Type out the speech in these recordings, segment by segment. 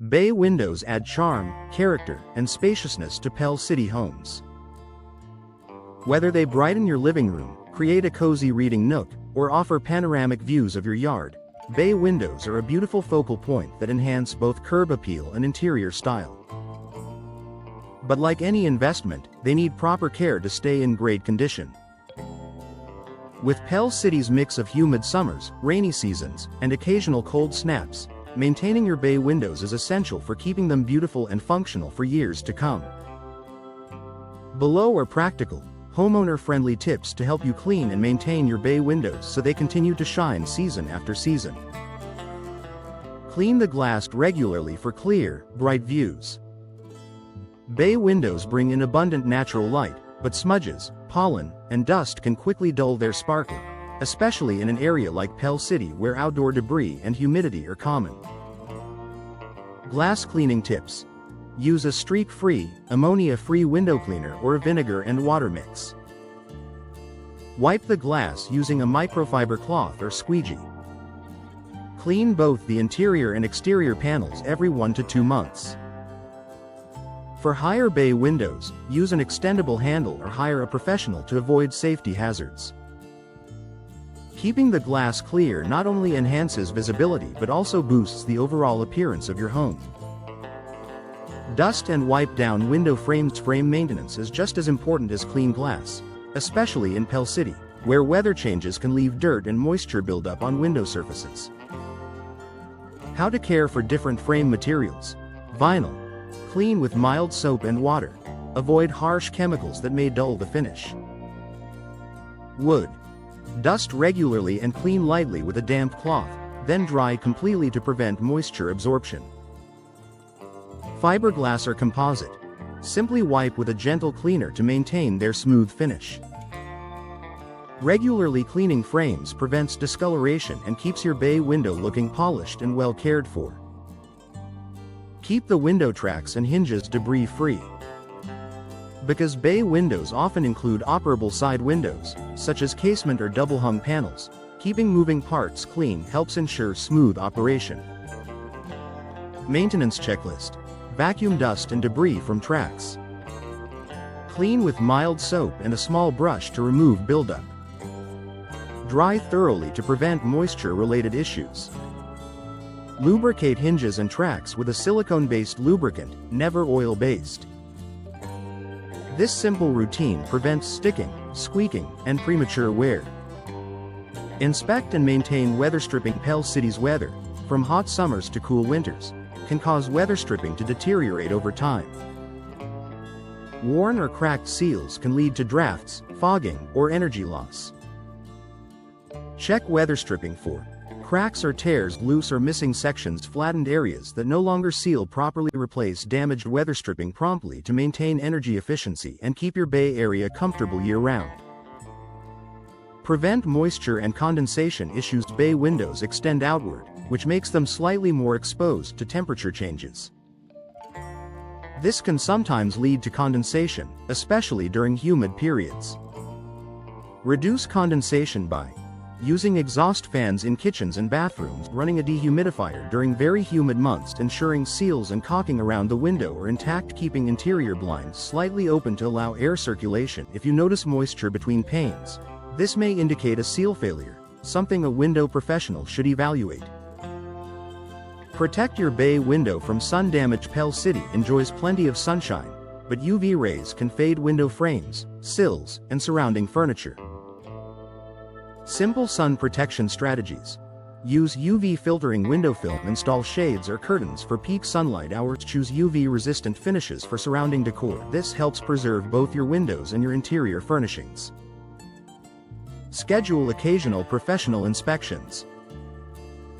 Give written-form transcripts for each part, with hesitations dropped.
Bay windows add charm, character, and spaciousness to Pell City homes. Whether they brighten your living room, create a cozy reading nook, or offer panoramic views of your yard, bay windows are a beautiful focal point that enhance both curb appeal and interior style. But like any investment, they need proper care to stay in great condition. With Pell City's mix of humid summers, rainy seasons, and occasional cold snaps, maintaining your bay windows is essential for keeping them beautiful and functional for years to come. Below are practical, homeowner-friendly tips to help you clean and maintain your bay windows so they continue to shine season after season. Clean the glass regularly for clear, bright views. Bay windows bring in abundant natural light, but smudges, pollen, and dust can quickly dull their sparkle, especially in an area like Pell City where outdoor debris and humidity are common. Glass cleaning tips. Use a streak-free, ammonia-free window cleaner or a vinegar and water mix. Wipe the glass using a microfiber cloth or squeegee. Clean both the interior and exterior panels every 1 to 2 months. For higher bay windows, use an extendable handle or hire a professional to avoid safety hazards. Keeping the glass clear not only enhances visibility but also boosts the overall appearance of your home. Dust and wipe down window frames. Frame maintenance is just as important as clean glass, especially in Pell City, where weather changes can leave dirt and moisture buildup on window surfaces. How to care for different frame materials. Vinyl. Clean with mild soap and water. Avoid harsh chemicals that may dull the finish. Wood. Dust regularly and clean lightly with a damp cloth, then dry completely to prevent moisture absorption. Fiberglass or composite. Simply wipe with a gentle cleaner to maintain their smooth finish. Regularly cleaning frames prevents discoloration and keeps your bay window looking polished and well cared for. Keep the window tracks and hinges debris-free. Because bay windows often include operable side windows, such as casement or double-hung panels, keeping moving parts clean helps ensure smooth operation. Maintenance checklist. Vacuum dust and debris from tracks. Clean with mild soap and a small brush to remove buildup. Dry thoroughly to prevent moisture-related issues. Lubricate hinges and tracks with a silicone-based lubricant, never oil-based. This simple routine prevents sticking, squeaking, and premature wear. Inspect and maintain weather stripping. Pell City's weather, from hot summers to cool winters, can cause weather stripping to deteriorate over time. Worn or cracked seals can lead to drafts, fogging, or energy loss. Check weather stripping for cracks or tears, loose or missing sections, flattened areas that no longer seal properly. Replace damaged weather stripping promptly to maintain energy efficiency and keep your bay area comfortable year-round. Prevent moisture and condensation issues. Bay windows extend outward, which makes them slightly more exposed to temperature changes. This can sometimes lead to condensation, especially during humid periods. Reduce condensation by using exhaust fans in kitchens and bathrooms, running a dehumidifier during very humid months, ensuring seals and caulking around the window are intact, keeping interior blinds slightly open to allow air circulation. If you notice moisture between panes, this may indicate a seal failure, something a window professional should evaluate. Protect your bay window from sun damage. Pell City enjoys plenty of sunshine, but UV rays can fade window frames, sills, and surrounding furniture. Simple sun protection strategies. Use UV filtering window film. Install shades or curtains for peak sunlight hours. Choose UV-resistant finishes for surrounding decor. This helps preserve both your windows and your interior furnishings. Schedule occasional professional inspections.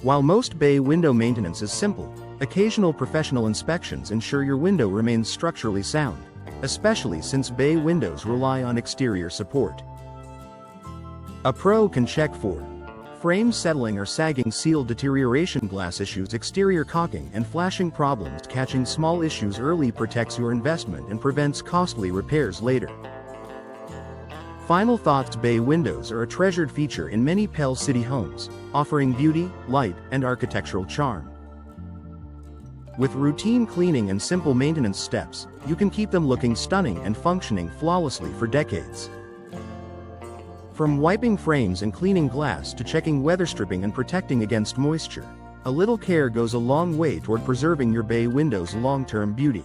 While most bay window maintenance is simple, occasional professional inspections ensure your window remains structurally sound, especially since bay windows rely on exterior support. A pro can check for frame settling or sagging, seal deterioration, glass issues, exterior caulking, and flashing problems. Catching small issues early protects your investment and prevents costly repairs later. Final thoughts. Bay windows are a treasured feature in many Pell City homes, offering beauty, light, and architectural charm. With routine cleaning and simple maintenance steps, you can keep them looking stunning and functioning flawlessly for decades. From wiping frames and cleaning glass to checking weather stripping and protecting against moisture, a little care goes a long way toward preserving your bay window's long-term beauty.